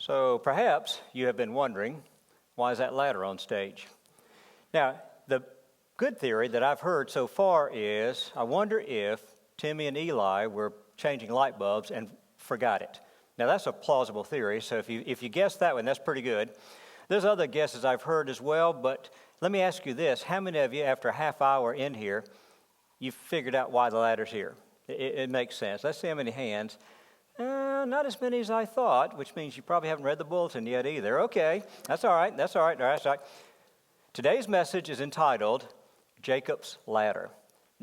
So perhaps you have been wondering, why is that ladder on stage? Now, the good theory that I've heard so far is, I wonder if Timmy and Eli were changing light bulbs and forgot it. Now, that's a plausible theory, so if you guess that one, that's pretty good. There's other guesses I've heard as well, but let me ask you this. How many of you, after a half hour in here, you figured out why the ladder's here? It makes sense. Let's see how many hands. Not as many as I thought, which means you probably haven't read the bulletin yet either. Okay, that's all right. Today's message is entitled Jacob's Ladder.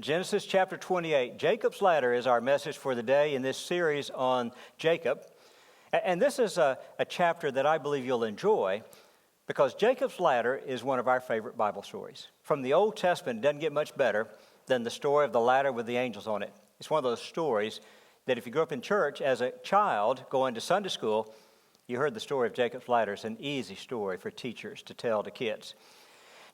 Genesis chapter 28. Jacob's Ladder is our message for the day in this series on Jacob. And this is a chapter that I believe you'll enjoy because Jacob's Ladder is one of our favorite Bible stories. From the Old Testament, it doesn't get much better than the story of the ladder with the angels on it. It's one of those stories that if you grew up in church as a child going to Sunday school, you heard the story of Jacob's Ladder. It's an easy story for teachers to tell to kids.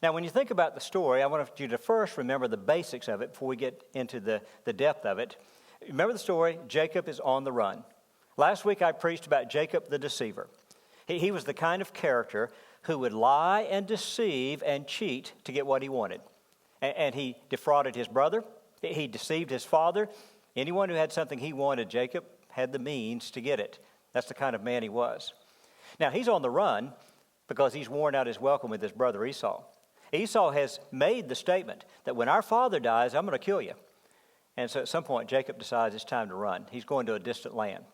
Now, when you think about the story, I want you to first remember the basics of it before we get into the depth of it. Remember the story, Jacob is on the run. Last week I preached about Jacob the deceiver. He was the kind of character who would lie and deceive and cheat to get what he wanted. And he defrauded his brother. He deceived his father. Anyone who had something he wanted, Jacob had the means to get it. That's the kind of man he was. Now, he's on the run because he's worn out his welcome with his brother Esau. Esau has made the statement that when our father dies, I'm going to kill you. And so at some point, Jacob decides it's time to run. He's going to a distant land.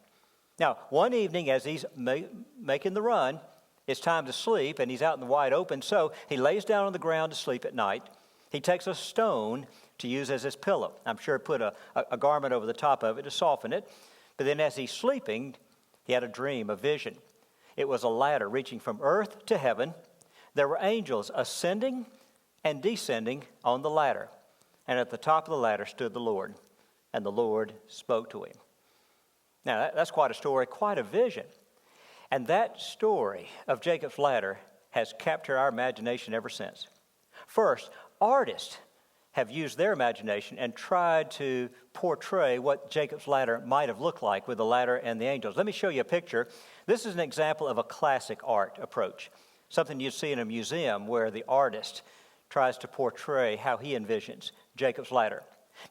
Now, one evening as he's making the run, it's time to sleep, and he's out in the wide open. So he lays down on the ground to sleep at night. He takes a stone to use as his pillow. I'm sure he put a garment over the top of it to soften it. But then as he's sleeping, he had a dream, a vision. It was a ladder reaching from earth to heaven. There were angels ascending and descending on the ladder. And at the top of the ladder stood the Lord, and the Lord spoke to him. Now, that's quite a story, quite a vision. And that story of Jacob's ladder has captured our imagination ever since. First, artists have used their imagination and tried to portray what Jacob's ladder might have looked like with the ladder and the angels. Let me show you a picture. This is an example of a classic art approach, something you'd see in a museum where the artist tries to portray how he envisions Jacob's ladder.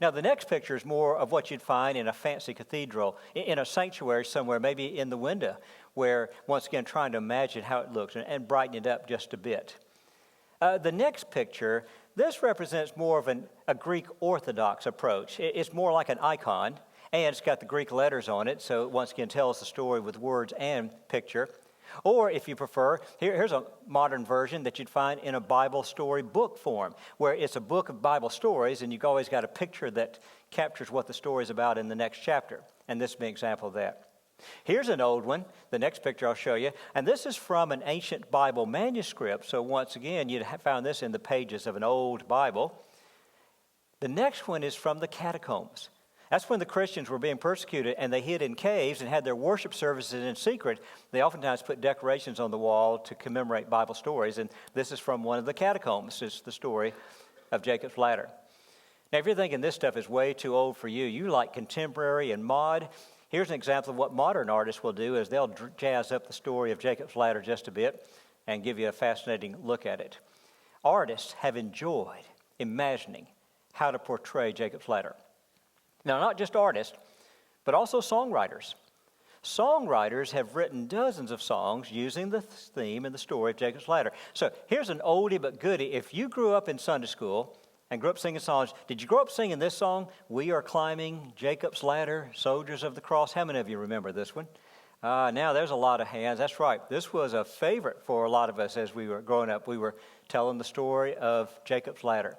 Now, the next picture is more of what you'd find in a fancy cathedral, in a sanctuary somewhere, maybe in the window, where, once again, trying to imagine how it looks and brighten it up just a bit. The next picture, this represents more of a Greek Orthodox approach. It's more like an icon, and it's got the Greek letters on it, so it once again tells the story with words and picture. Or, if you prefer, here's a modern version that you'd find in a Bible story book form, where it's a book of Bible stories, and you've always got a picture that captures what the story is about in the next chapter. And this is an example of that. Here's an old one, the next picture I'll show you, and this is from an ancient Bible manuscript, so once again, you'd have found this in the pages of an old Bible. The next one is from the catacombs. That's when the Christians were being persecuted and they hid in caves and had their worship services in secret. They oftentimes put decorations on the wall to commemorate Bible stories, and this is from one of the catacombs. It's the story of Jacob's ladder. Now, if you're thinking this stuff is way too old for you, you like contemporary and mod, here's an example of what modern artists will do is they'll jazz up the story of Jacob's ladder just a bit and give you a fascinating look at it. Artists have enjoyed imagining how to portray Jacob's ladder. Now, not just artists, but also songwriters. Songwriters have written dozens of songs using the theme and the story of Jacob's ladder. So here's an oldie but goodie. If you grew up in Sunday school and grew up singing songs, did you grow up singing this song, We Are Climbing Jacob's Ladder, Soldiers of the Cross? How many of you remember this one? Now there's a lot of hands. That's right. This was a favorite for a lot of us as we were growing up. We were telling the story of Jacob's ladder.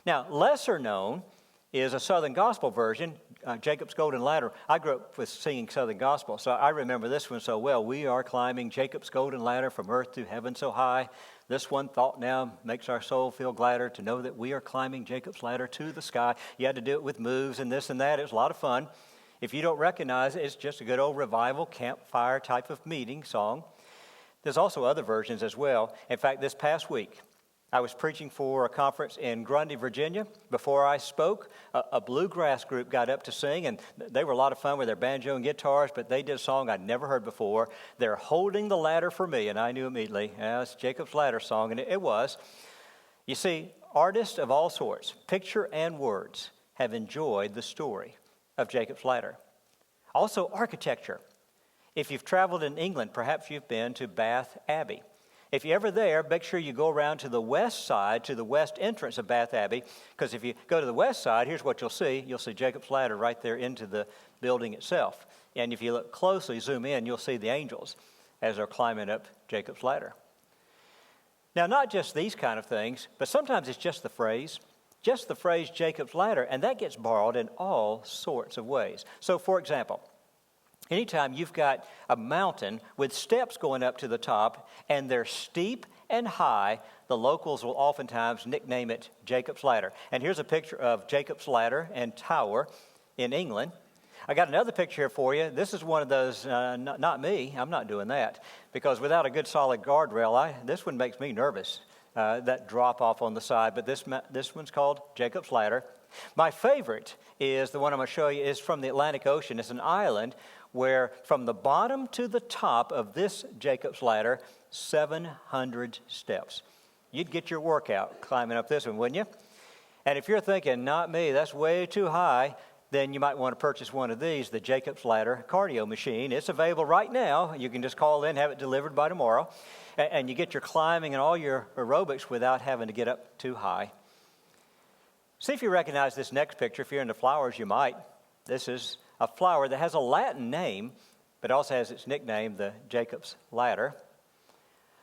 Now, lesser known is a Southern Gospel version, Jacob's Golden Ladder. I grew up with singing Southern Gospel, so I remember this one so well. We are climbing Jacob's golden ladder from earth to heaven so high. This one thought now makes our soul feel gladder to know that we are climbing Jacob's ladder to the sky. You had to do it with moves and this and that. It was a lot of fun. If you don't recognize it, it's just a good old revival campfire type of meeting song. There's also other versions as well. In fact, this past week, I was preaching for a conference in Grundy, Virginia. Before I spoke, a bluegrass group got up to sing, and they were a lot of fun with their banjo and guitars, but they did a song I'd never heard before. They're Holding the Ladder for Me, and I knew immediately, it's Jacob's Ladder song, and it was. You see, artists of all sorts, picture and words, have enjoyed the story of Jacob's Ladder. Also, architecture. If you've traveled in England, perhaps you've been to Bath Abbey. If you're ever there, make sure you go around to the west side, to the west entrance of Bath Abbey, because if you go to the west side, here's what you'll see. You'll see Jacob's Ladder right there into the building itself. And if you look closely, zoom in, you'll see the angels as they're climbing up Jacob's Ladder. Now, not just these kind of things, but sometimes it's just the phrase Jacob's Ladder, and that gets borrowed in all sorts of ways. So, for example, anytime you've got a mountain with steps going up to the top, and they're steep and high, the locals will oftentimes nickname it Jacob's Ladder. And here's a picture of Jacob's Ladder and Tower in England. I got another picture here for you. This is one of those, not me, I'm not doing that, because without a good solid guardrail, this one makes me nervous, that drop off on the side. But this one's called Jacob's Ladder. My favorite is the one I'm going to show you is from the Atlantic Ocean. It's an island where from the bottom to the top of this Jacob's Ladder, 700 steps. You'd get your workout climbing up this one, wouldn't you? And if you're thinking, not me, that's way too high, then you might want to purchase one of these, the Jacob's Ladder cardio machine. It's available right now. You can just call in, have it delivered by tomorrow, and you get your climbing and all your aerobics without having to get up too high. See if you recognize this next picture. If you're into flowers, you might. This is a flower that has a Latin name, but also has its nickname, the Jacob's Ladder.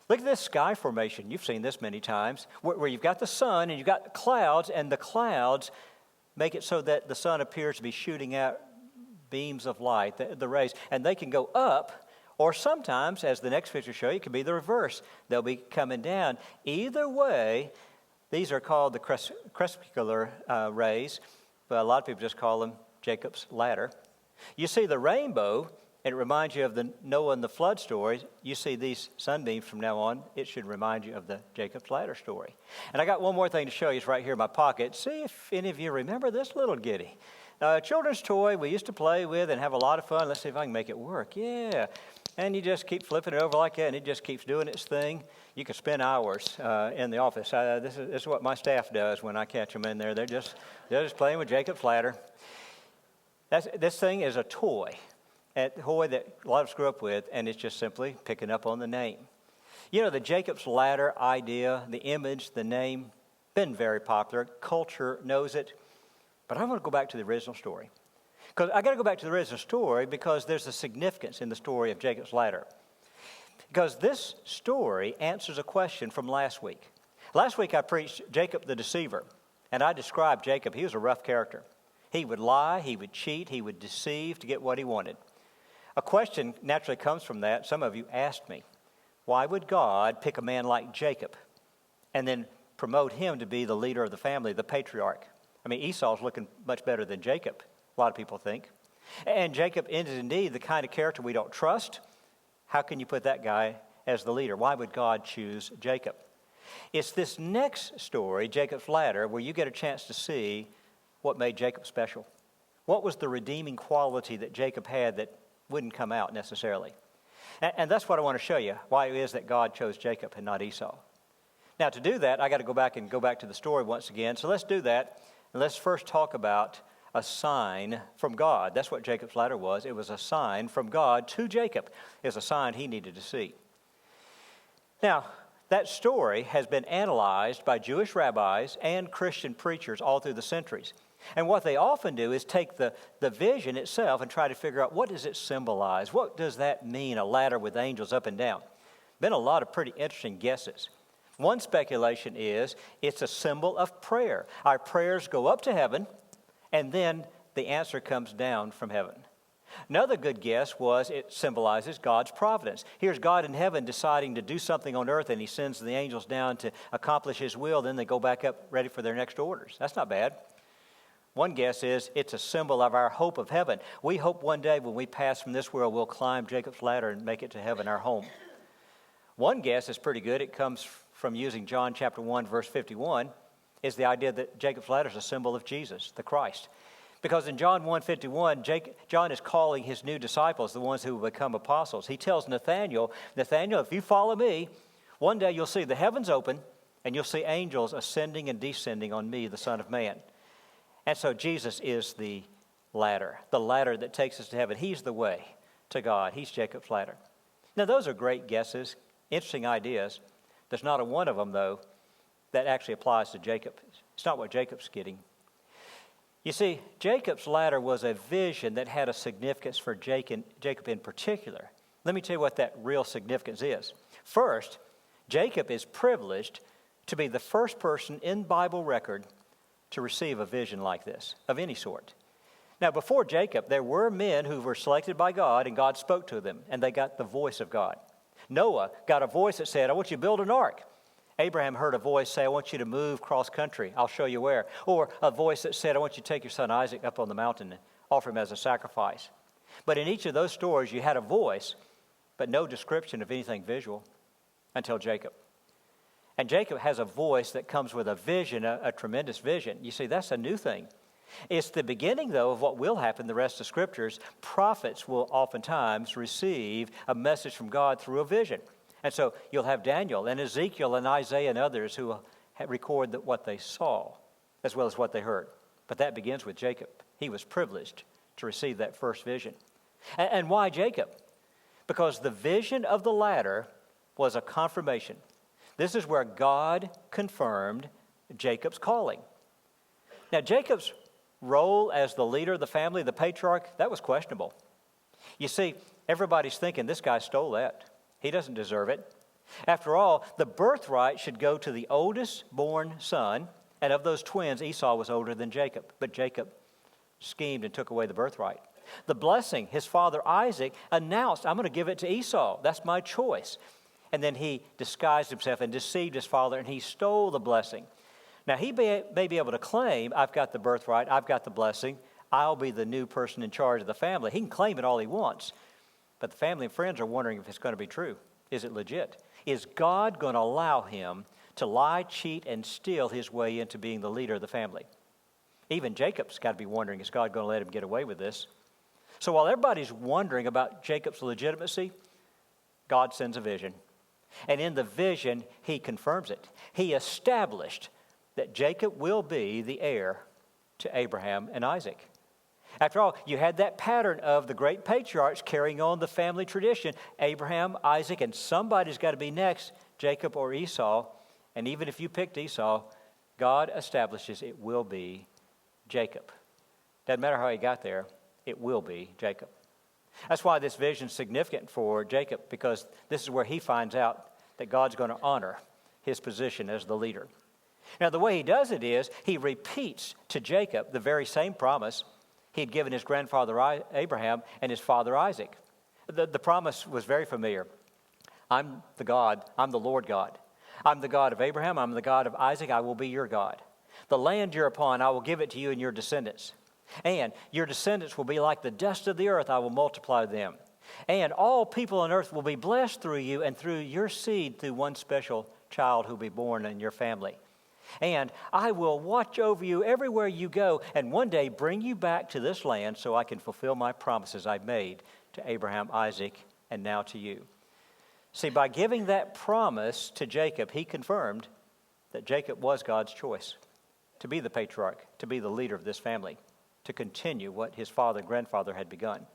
Look at this sky formation. You've seen this many times, where you've got the sun and you've got clouds, and the clouds make it so that the sun appears to be shooting out beams of light, the rays, and they can go up, or sometimes, as the next picture shows you, it can be the reverse. They'll be coming down. Either way, these are called the crepuscular rays, but a lot of people just call them Jacob's Ladder. You see the rainbow, and it reminds you of the Noah and the flood story. You see these sunbeams from now on, it should remind you of the Jacob's Ladder story. And I got one more thing to show you. It's right here in my pocket. See if any of you remember this little giddy. A children's toy we used to play with and have a lot of fun. Let's see if I can make it work. Yeah. And you just keep flipping it over like that, and it just keeps doing its thing. You can spend hours in the office. This is what my staff does when I catch them in there. They're just playing with Jacob's Ladder. This thing is a toy. A toy that a lot of us grew up with, and it's just simply picking up on the name. You know, the Jacob's Ladder idea, the image, the name, been very popular. Culture knows it. But I want to go back to the original story. Because I got to go back to the original story because there's a significance in the story of Jacob's Ladder. Because this story answers a question from last week. Last week I preached Jacob the Deceiver, and I described Jacob. He was a rough character. He would lie, he would cheat, he would deceive to get what he wanted. A question naturally comes from that. Some of you asked me, why would God pick a man like Jacob and then promote him to be the leader of the family, the patriarch? I mean, Esau's looking much better than Jacob, a lot of people think. And Jacob is indeed the kind of character we don't trust. How can you put that guy as the leader? Why would God choose Jacob? It's this next story, Jacob's Ladder, where you get a chance to see what made Jacob special. What was the redeeming quality that Jacob had that wouldn't come out necessarily? And that's what I want to show you, why it is that God chose Jacob and not Esau. Now, to do that, I got to go back to the story once again. So let's do that. And let's first talk about a sign from God. That's what Jacob's Ladder was. It was a sign from God to Jacob. It was a sign he needed to see. Now, that story has been analyzed by Jewish rabbis and Christian preachers all through the centuries. And what they often do is take the vision itself and try to figure out, what does it symbolize? What does that mean, a ladder with angels up and down? Been a lot of pretty interesting guesses. One speculation is it's a symbol of prayer. Our prayers go up to heaven, and then the answer comes down from heaven. Another good guess was it symbolizes God's providence. Here's God in heaven deciding to do something on earth, and he sends the angels down to accomplish his will. Then they go back up ready for their next orders. That's not bad. One guess is it's a symbol of our hope of heaven. We hope one day when we pass from this world, we'll climb Jacob's Ladder and make it to heaven, our home. One guess is pretty good. It comes from using John chapter 1, verse 51, is the idea that Jacob's ladder is a symbol of Jesus, the Christ. Because in John 1:51, John is calling his new disciples, the ones who will become apostles. He tells Nathanael, if you follow me, one day you'll see the heavens open and you'll see angels ascending and descending on me, the Son of Man. And so Jesus is the ladder that takes us to heaven. He's the way to God. He's Jacob's ladder. Now, those are great guesses, interesting ideas. There's not a one of them, though, that actually applies to Jacob. It's not what Jacob's getting. You see, Jacob's ladder was a vision that had a significance for Jacob in particular. Let me tell you what that real significance is. First, Jacob is privileged to be the first person in Bible record to receive a vision like this, of any sort. Now, before Jacob, there were men who were selected by God, and God spoke to them, and they got the voice of God. Noah got a voice that said, I want you to build an ark. Abraham heard a voice say, I want you to move cross country. I'll show you where. Or a voice that said, I want you to take your son Isaac up on the mountain and offer him as a sacrifice. But in each of those stories, you had a voice, but no description of anything visual until Jacob. And Jacob has a voice that comes with a vision, a tremendous vision. You see, that's a new thing. It's the beginning, though, of what will happen in the rest of Scriptures. Prophets will oftentimes receive a message from God through a vision. And so you'll have Daniel and Ezekiel and Isaiah and others who record what they saw as well as what they heard. But that begins with Jacob. He was privileged to receive that first vision. And why Jacob? Because the vision of the ladder was a confirmation. This is where God confirmed Jacob's calling. Now, Jacob's role as the leader of the family, the patriarch, that was questionable. You see, everybody's thinking this guy stole that. He doesn't deserve it. After all, the birthright should go to the oldest born son, and of those twins, Esau was older than Jacob. But Jacob schemed and took away the birthright. The blessing, his father Isaac announced, I'm going to give it to Esau. That's my choice. And then he disguised himself and deceived his father, and he stole the blessing. Now, he may be able to claim, I've got the birthright, I've got the blessing, I'll be the new person in charge of the family. He can claim it all he wants. But the family and friends are wondering if it's going to be true. Is it legit? Is God going to allow him to lie, cheat, and steal his way into being the leader of the family? Even Jacob's got to be wondering, is God going to let him get away with this? So while everybody's wondering about Jacob's legitimacy, God sends a vision. And in the vision, he confirms it. He established that Jacob will be the heir to Abraham and Isaac. After all, you had that pattern of the great patriarchs carrying on the family tradition. Abraham, Isaac, and somebody's got to be next, Jacob or Esau. And even if you picked Esau, God establishes it will be Jacob. Doesn't matter how he got there, it will be Jacob. That's why this vision is significant for Jacob, because this is where he finds out that God's going to honor his position as the leader. Now, the way he does it is he repeats to Jacob the very same promise he had given his grandfather Abraham and his father Isaac. The promise was very familiar. I'm the Lord God. I'm the God of Abraham, I'm the God of Isaac, I will be your God. The land you're upon, I will give it to you and your descendants. And your descendants will be like the dust of the earth, I will multiply them. And all people on earth will be blessed through you and through your seed, through one special child who will be born in your family. And I will watch over you everywhere you go, and one day bring you back to this land so I can fulfill my promises I've made to Abraham, Isaac, and now to you. See, by giving that promise to Jacob, he confirmed that Jacob was God's choice to be the patriarch, to be the leader of this family, to continue what his father and grandfather had begun.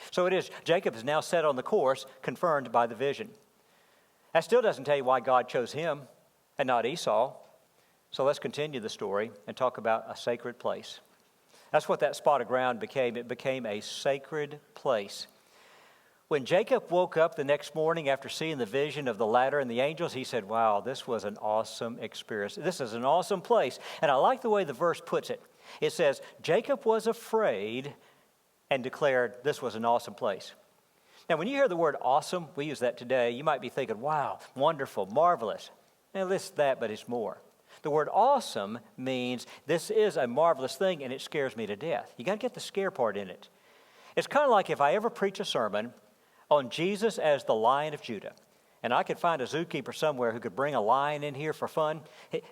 So it is, Jacob is now set on the course confirmed by the vision. That still doesn't tell you why God chose him and not Esau. So let's continue the story and talk about a sacred place. That's what that spot of ground became. It became a sacred place. When Jacob woke up the next morning after seeing the vision of the ladder and the angels, he said, wow, this was an awesome experience. This is an awesome place. And I like the way the verse puts it. It says, Jacob was afraid and declared this was an awesome place. Now, when you hear the word awesome, we use that today, you might be thinking, wow, wonderful, marvelous. Now, this, that, but it's more. The word awesome means this is a marvelous thing and it scares me to death. You got to get the scare part in it. It's kind of like if I ever preach a sermon on Jesus as the Lion of Judah, and I could find a zookeeper somewhere who could bring a lion in here for fun.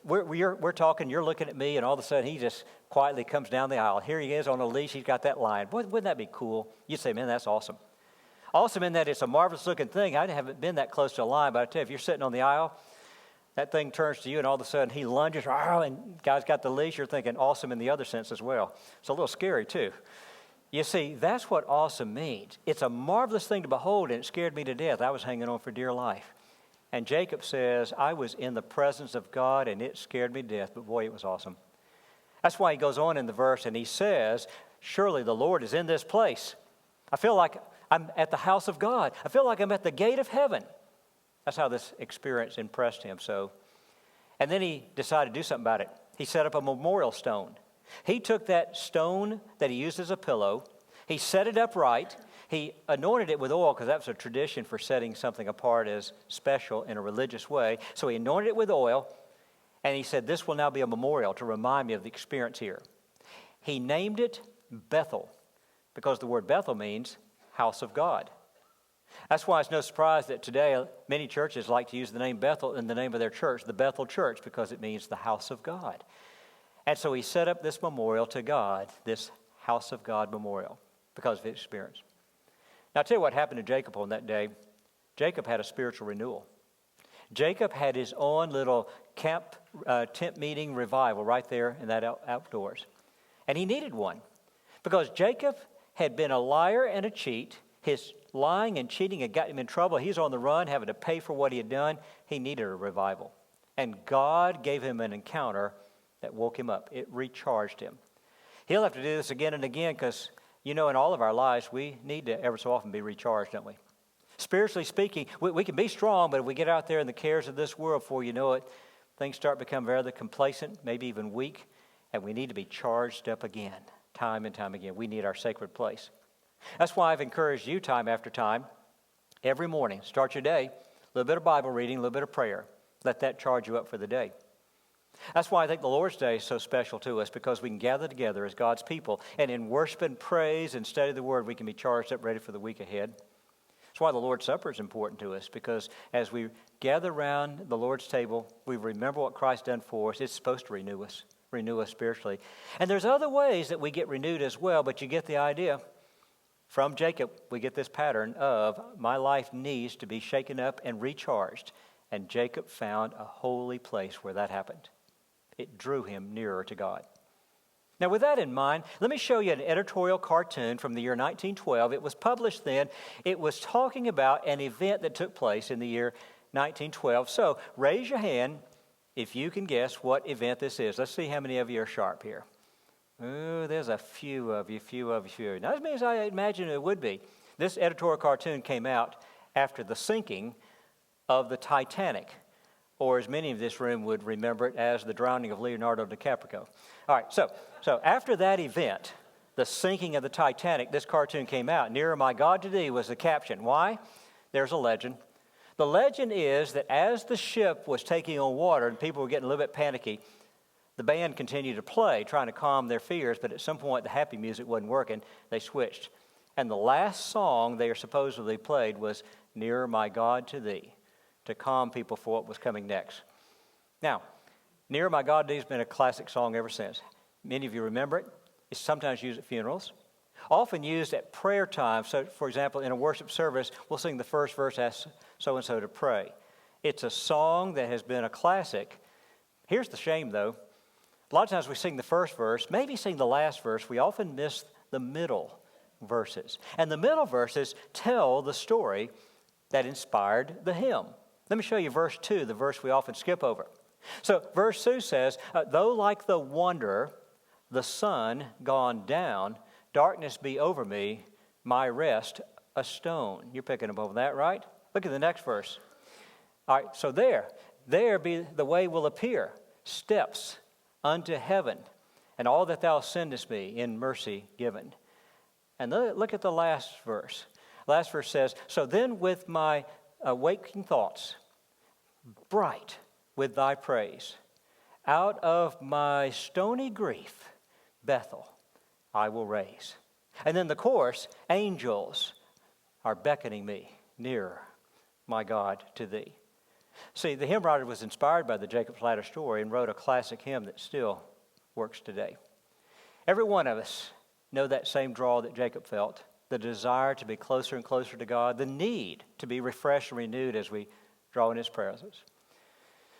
We're talking, you're looking at me, and all of a sudden he just quietly comes down the aisle. Here he is on a leash. He's got that lion. Wouldn't that be cool? You'd say, man, that's awesome. Awesome in that it's a marvelous looking thing. I haven't been that close to a lion, but I tell you, if you're sitting on the aisle, that thing turns to you, and all of a sudden he lunges, and guy's got the leash. You're thinking awesome in the other sense as well. It's a little scary too. You see, that's what awesome means. It's a marvelous thing to behold, and it scared me to death. I was hanging on for dear life. And Jacob says, I was in the presence of God, and it scared me to death, but boy, it was awesome. That's why he goes on in the verse, and he says, surely the Lord is in this place. I feel like I'm at the house of God. I feel like I'm at the gate of heaven. That's how this experience impressed him. So, and then he decided to do something about it. He set up a memorial stone. He took that stone that he used as a pillow, he set it upright, he anointed it with oil, because that was a tradition for setting something apart as special in a religious way. So he anointed it with oil, and he said, this will now be a memorial to remind me of the experience here. He named it Bethel, because the word Bethel means house of God. That's why it's no surprise that today many churches like to use the name Bethel in the name of their church, the Bethel Church, because it means the house of God. And so he set up this memorial to God, this house of God memorial, because of his experience. Now, I'll tell you what happened to Jacob on that day. Jacob had a spiritual renewal. Jacob had his own little camp tent meeting revival right there in that outdoors. And he needed one because Jacob had been a liar and a cheat. His lying and cheating had gotten him in trouble. He was on the run, having to pay for what he had done. He needed a revival. And God gave him an encounter that woke him up. It recharged him. He'll have to do this again and again because, in all of our lives, we need to ever so often be recharged, don't we? Spiritually speaking, we can be strong, but if we get out there in the cares of this world, before you know it, things start to become rather complacent, maybe even weak, and we need to be charged up again, time and time again. We need our sacred place. That's why I've encouraged you time after time, every morning, start your day, a little bit of Bible reading, a little bit of prayer. Let that charge you up for the day. That's why I think the Lord's Day is so special to us, because we can gather together as God's people, and in worship and praise and study the Word, we can be charged up, ready for the week ahead. That's why the Lord's Supper is important to us, because as we gather around the Lord's table, we remember what Christ done for us. It's supposed to renew us spiritually. And there's other ways that we get renewed as well, but you get the idea. From Jacob, we get this pattern of my life needs to be shaken up and recharged. And Jacob found a holy place where that happened. It drew him nearer to God. Now, with that in mind, let me show you an editorial cartoon from the year 1912. It was published then. It was talking about an event that took place in the year 1912. So, raise your hand if you can guess what event this is. Let's see how many of you are sharp here. Oh, there's a few of you. Not as many as I imagined it would be. This editorial cartoon came out after the sinking of the Titanic, or as many of this room would remember it as the drowning of Leonardo DiCaprio. All right, so after that event, the sinking of the Titanic, this cartoon came out. Nearer My God to Thee was the caption. Why? There's a legend. The legend is that as the ship was taking on water and people were getting a little bit panicky, the band continued to play, trying to calm their fears, but at some point the happy music wasn't working. They switched. And the last song they supposedly played was Nearer My God to Thee, to calm people for what was coming next. Now, Nearer My God to Thee has been a classic song ever since. Many of you remember it. It's sometimes used at funerals, often used at prayer time. So, for example, in a worship service, we'll sing the first verse, ask so-and-so to pray. It's a song that has been a classic. Here's the shame, though. A lot of times we sing the first verse, maybe sing the last verse. We often miss the middle verses. And the middle verses tell the story that inspired the hymn. Let me show you verse 2, the verse we often skip over. So verse 2 says, though like the wanderer, the sun gone down, darkness be over me, my rest a stone. You're picking up over that, right? Look at the next verse. All right, so there be the way will appear, steps unto heaven, and all that thou sendest me in mercy given. And look at the last verse. Last verse says, so then with my waking thoughts, bright with thy praise, out of my stony grief, Bethel I will raise. And then the chorus, angels are beckoning me nearer, my God, to thee. See, the hymn writer was inspired by the Jacob's Ladder story and wrote a classic hymn that still works today. Every one of us know that same draw that Jacob felt, the desire to be closer and closer to God, the need to be refreshed and renewed as we draw in his presence.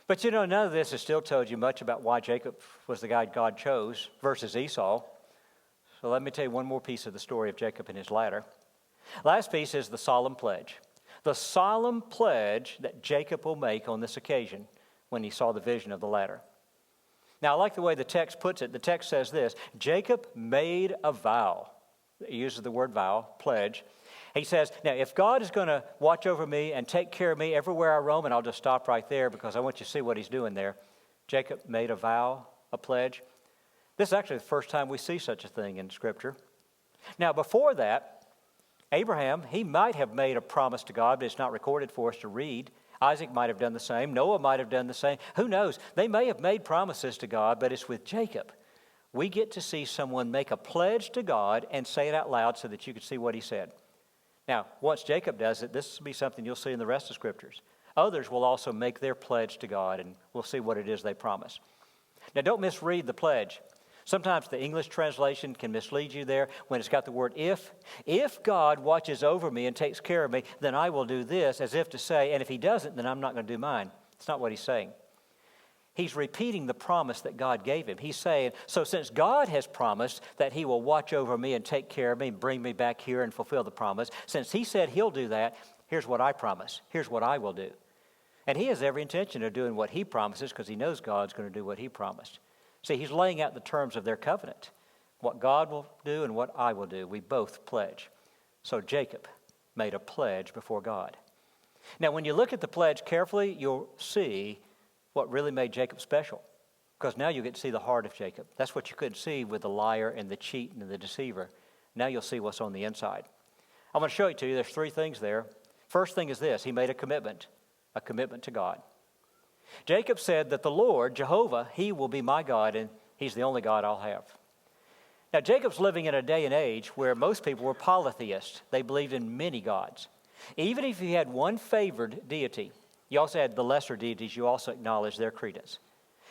But none of this has still told you much about why Jacob was the guy God chose versus Esau. So let me tell you one more piece of the story of Jacob and his ladder. Last piece is the solemn pledge. The solemn pledge that Jacob will make on this occasion when he saw the vision of the ladder. Now, I like the way the text puts it. The text says this: Jacob made a vow. He uses the word vow, pledge. He says, now, if God is going to watch over me and take care of me everywhere I roam, and I'll just stop right there because I want you to see what he's doing there. Jacob made a vow, a pledge. This is actually the first time we see such a thing in Scripture. Now, before that, Abraham, he might have made a promise to God, but it's not recorded for us to read. Isaac might have done the same. Noah might have done the same. Who knows? They may have made promises to God, but it's with Jacob. We get to see someone make a pledge to God and say it out loud so that you can see what he said. Now, once Jacob does it, this will be something you'll see in the rest of Scriptures. Others will also make their pledge to God, and we'll see what it is they promise. Now, don't misread the pledge. Sometimes the English translation can mislead you there when it's got the word if. If God watches over me and takes care of me, then I will do this, as if to say, and if he doesn't, then I'm not going to do mine. It's not what he's saying. He's repeating the promise that God gave him. He's saying, so since God has promised that he will watch over me and take care of me and bring me back here and fulfill the promise, since he said he'll do that, here's what I promise. Here's what I will do. And he has every intention of doing what he promises because he knows God's going to do what he promised. See, he's laying out the terms of their covenant, what God will do and what I will do. We both pledge. So Jacob made a pledge before God. Now, when you look at the pledge carefully, you'll see what really made Jacob special, because now you get to see the heart of Jacob. That's what you couldn't see with the liar and the cheat and the deceiver. Now you'll see what's on the inside. I'm going to show it to you. There's three things there. First thing is this: he made a commitment to God. Jacob said that the Lord, Jehovah, he will be my God, and he's the only God I'll have. Now, Jacob's living in a day and age where most people were polytheists. They believed in many gods. Even if you had one favored deity, you also had the lesser deities, you also acknowledge their credence.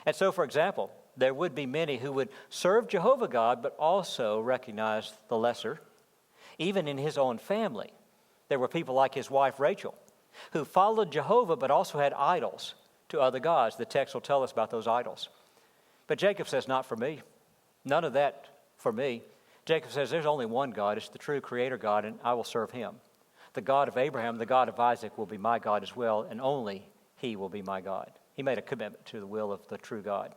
And so, for example, there would be many who would serve Jehovah God, but also recognize the lesser. Even in his own family, there were people like his wife Rachel, who followed Jehovah, but also had idols to other gods. The text will tell us about those idols. But Jacob says, not for me. None of that for me. Jacob says, there's only one God. It's the true Creator God, and I will serve him. The God of Abraham, the God of Isaac will be my God as well, and only he will be my God. He made a commitment to the will of the true God.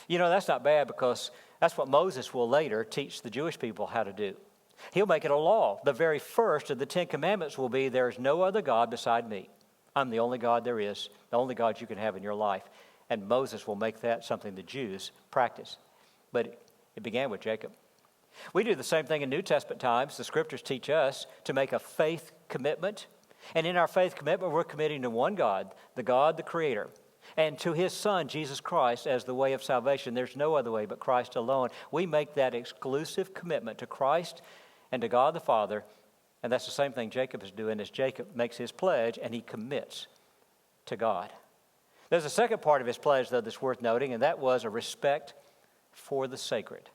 That's not bad, because that's what Moses will later teach the Jewish people how to do. He'll make it a law. The very first of the 10 Commandments will be, there is no other God beside me. I'm the only God there is, the only God you can have in your life. And Moses will make that something the Jews practice. But it began with Jacob. We do the same thing in New Testament times. The Scriptures teach us to make a faith commitment. And in our faith commitment, we're committing to one God, the Creator, and to his Son, Jesus Christ, as the way of salvation. There's no other way but Christ alone. We make that exclusive commitment to Christ and to God the Father. And that's the same thing Jacob is doing, as Jacob makes his pledge and he commits to God. There's a second part of his pledge, though, that's worth noting, and that was a respect for the sacred.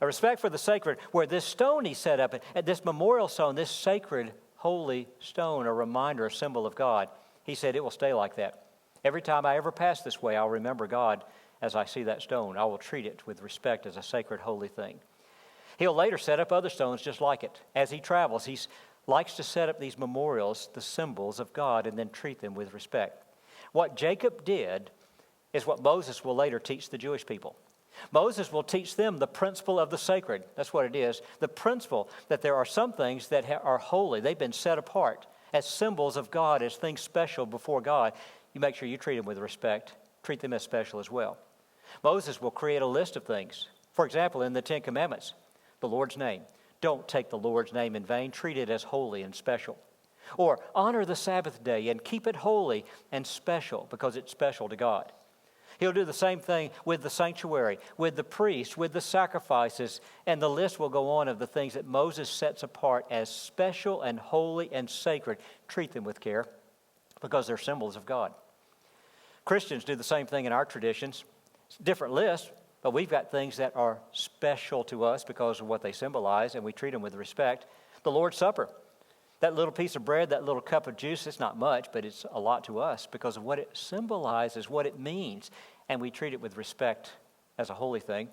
A respect for the sacred, where this stone he set up, at this memorial stone, this sacred, holy stone, a reminder, a symbol of God, he said it will stay like that. Every time I ever pass this way, I'll remember God as I see that stone. I will treat it with respect as a sacred, holy thing. He'll later set up other stones just like it. As he travels, he likes to set up these memorials, the symbols of God, and then treat them with respect. What Jacob did is what Moses will later teach the Jewish people. Moses will teach them the principle of the sacred. That's what it is. The principle that there are some things that are holy. They've been set apart as symbols of God, as things special before God. You make sure you treat them with respect. Treat them as special as well. Moses will create a list of things. For example, in the 10 Commandments, the Lord's name. Don't take the Lord's name in vain. Treat it as holy and special. Or honor the Sabbath day and keep it holy and special because it's special to God. He'll do the same thing with the sanctuary, with the priests, with the sacrifices, and the list will go on of the things that Moses sets apart as special and holy and sacred. Treat them with care. because they're symbols of God. Christians do the same thing in our traditions. It's a different list, but we've got things that are special to us because of what they symbolize, and we treat them with respect. The Lord's Supper, that little piece of bread, that little cup of juice, it's not much, but it's a lot to us because of what it symbolizes, what it means, and we treat it with respect as a holy thing.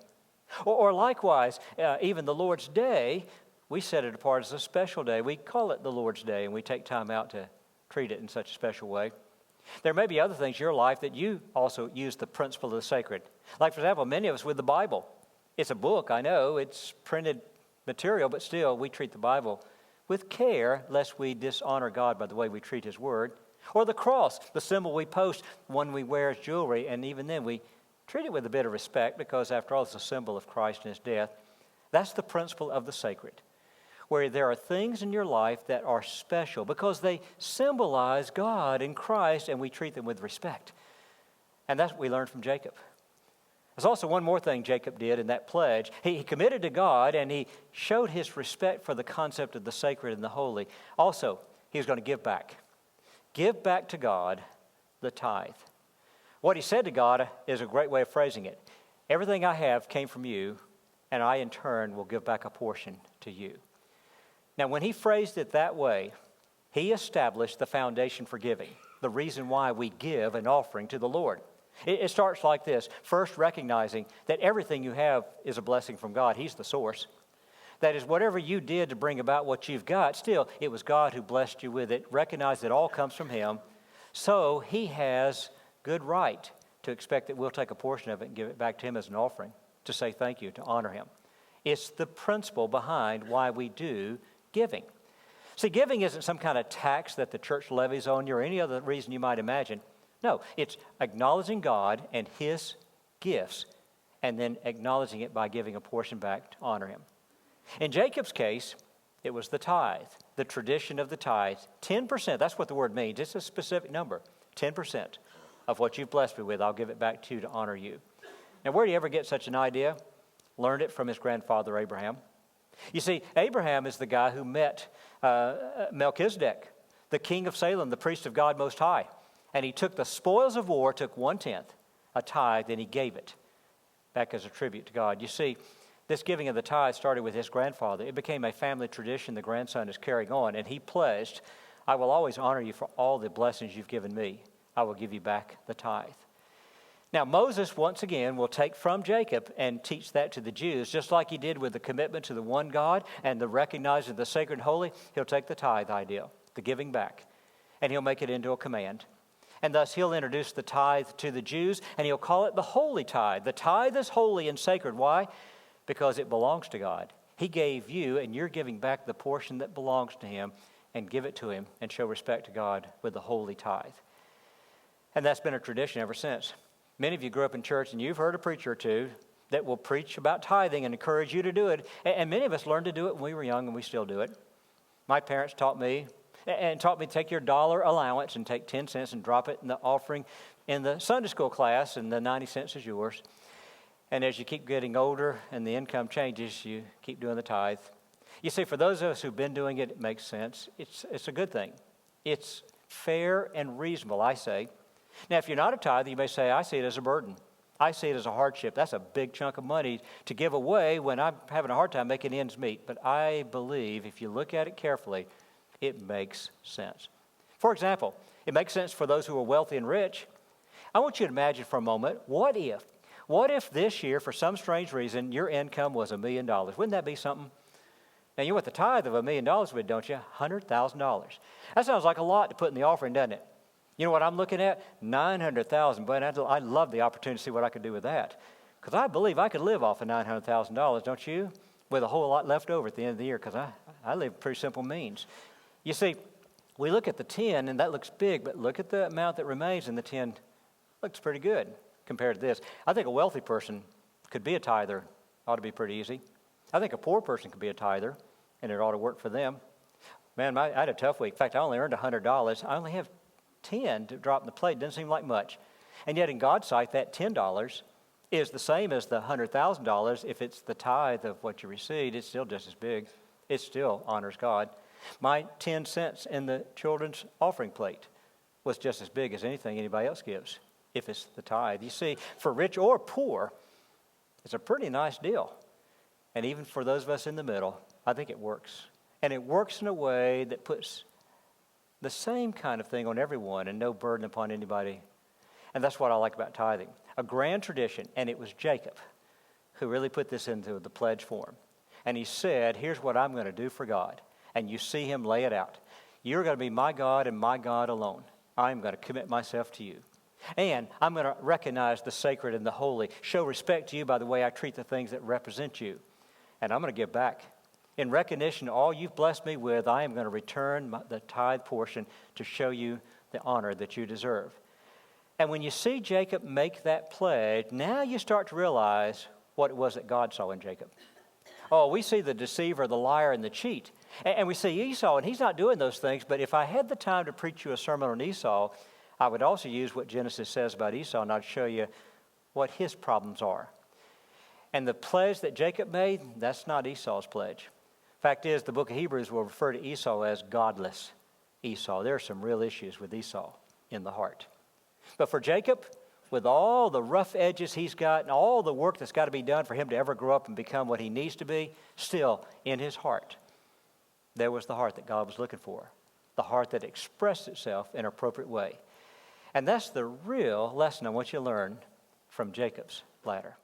Or likewise, even the Lord's Day, we set it apart as a special day. We call it the Lord's Day, and we take time out to treat it in such a special way. There may be other things in your life that you also use the principle of the sacred. Like, for example, many of us with the Bible. It's a book, I know. It's printed material, but still, we treat the Bible with care, lest we dishonor God by the way we treat His Word. Or the cross, the symbol we post, one we wear as jewelry, and even then we treat it with a bit of respect because, after all, it's a symbol of Christ and His death. That's the principle of the sacred, where there are things in your life that are special because they symbolize God and Christ, and we treat them with respect. And that's what we learned from Jacob. There's also one more thing Jacob did in that pledge. He committed to God, and he showed his respect for the concept of the sacred and the holy. Also, he was going to give back. Give back to God the tithe. What he said to God is a great way of phrasing it. Everything I have came from you, and I in turn will give back a portion to you. Now, when he phrased it that way, he established the foundation for giving, the reason why we give an offering to the Lord. It starts like this. First, recognizing that everything you have is a blessing from God. He's the source. That is, whatever you did to bring about what you've got, still, it was God who blessed you with it. Recognize it all comes from Him. So He has good right to expect that we'll take a portion of it and give it back to Him as an offering, to say thank you, to honor Him. It's the principle behind why we do giving. See, giving isn't some kind of tax that the church levies on you or any other reason you might imagine. No, it's acknowledging God and His gifts and then acknowledging it by giving a portion back to honor Him. In Jacob's case, it was the tithe, the tradition of the tithe. 10%, that's what the word means. It's a specific number. 10% of what you've blessed me with, I'll give it back to you to honor you. Now, where do you ever get such an idea? Learned it from his grandfather Abraham. You see, Abraham is the guy who met Melchizedek, the king of Salem, the priest of God Most High. And he took the spoils of war, took 1/10, a tithe, and he gave it back as a tribute to God. You see, this giving of the tithe started with his grandfather. It became a family tradition the grandson is carrying on, and he pledged, I will always honor you for all the blessings you've given me. I will give you back the tithe. Now, Moses, once again, will take from Jacob and teach that to the Jews, just like he did with the commitment to the one God and the recognizing of the sacred and holy. He'll take the tithe idea, the giving back, and he'll make it into a command. And thus, he'll introduce the tithe to the Jews, and he'll call it the holy tithe. The tithe is holy and sacred. Why? Because it belongs to God. He gave you, and you're giving back the portion that belongs to Him, and give it to Him and show respect to God with the holy tithe. And that's been a tradition ever since. Many of you grew up in church, and you've heard a preacher or two that will preach about tithing and encourage you to do it. And many of us learned to do it when we were young, and we still do it. My parents taught me to take your dollar allowance and take 10 cents and drop it in the offering in the Sunday school class, and the 90 cents is yours. And as you keep getting older and the income changes, you keep doing the tithe. You see, for those of us who've been doing it, it makes sense. It's a good thing. It's fair and reasonable, I say. Now, if you're not a tither, you may say, I see it as a burden. I see it as a hardship. That's a big chunk of money to give away when I'm having a hard time making ends meet. But I believe if you look at it carefully, it makes sense. For example, it makes sense for those who are wealthy and rich. I want you to imagine for a moment, what if this year, for some strange reason, your income was $1 million? Wouldn't that be something? Now, you know what the tithe of $1 million would, don't you? $100,000. That sounds like a lot to put in the offering, doesn't it? You know what I'm looking at? $900,000. But I'd love the opportunity to see what I could do with that. Because I believe I could live off of $900,000, don't you? With a whole lot left over at the end of the year, because I live pretty simple means. You see, we look at the 10, and that looks big, but look at the amount that remains, and the 10 looks pretty good compared to this. I think a wealthy person could be a tither. Ought to be pretty easy. I think a poor person could be a tither, and it ought to work for them. Man, I had a tough week. In fact, I only earned $100. I only have 10 to drop in the plate. Doesn't seem like much. And yet in God's sight, that $10 is the same as the $100,000. If it's the tithe of what you received, it's still just as big. It still honors God. My 10 cents in the children's offering plate was just as big as anything anybody else gives, if it's the tithe. You see, for rich or poor, it's a pretty nice deal. And even for those of us in the middle, I think it works. And it works in a way that puts the same kind of thing on everyone and no burden upon anybody. And that's what I like about tithing. A grand tradition, and it was Jacob who really put this into the pledge form. And he said, here's what I'm going to do for God. And you see him lay it out. You're going to be my God and my God alone. I'm going to commit myself to you. And I'm going to recognize the sacred and the holy, show respect to you by the way I treat the things that represent you. And I'm going to give back. In recognition of all you've blessed me with, I am going to return the tithe portion to show you the honor that you deserve. And when you see Jacob make that pledge, now you start to realize what it was that God saw in Jacob. Oh, we see the deceiver, the liar, and the cheat. And we see Esau, and he's not doing those things. But if I had the time to preach you a sermon on Esau, I would also use what Genesis says about Esau, and I'd show you what his problems are. And the pledge that Jacob made, that's not Esau's pledge. Fact is, the book of Hebrews will refer to Esau as godless Esau. There are some real issues with Esau in the heart. But for Jacob, with all the rough edges he's got and all the work that's got to be done for him to ever grow up and become what he needs to be, still in his heart, there was the heart that God was looking for, the heart that expressed itself in an appropriate way. And that's the real lesson I want you to learn from Jacob's ladder.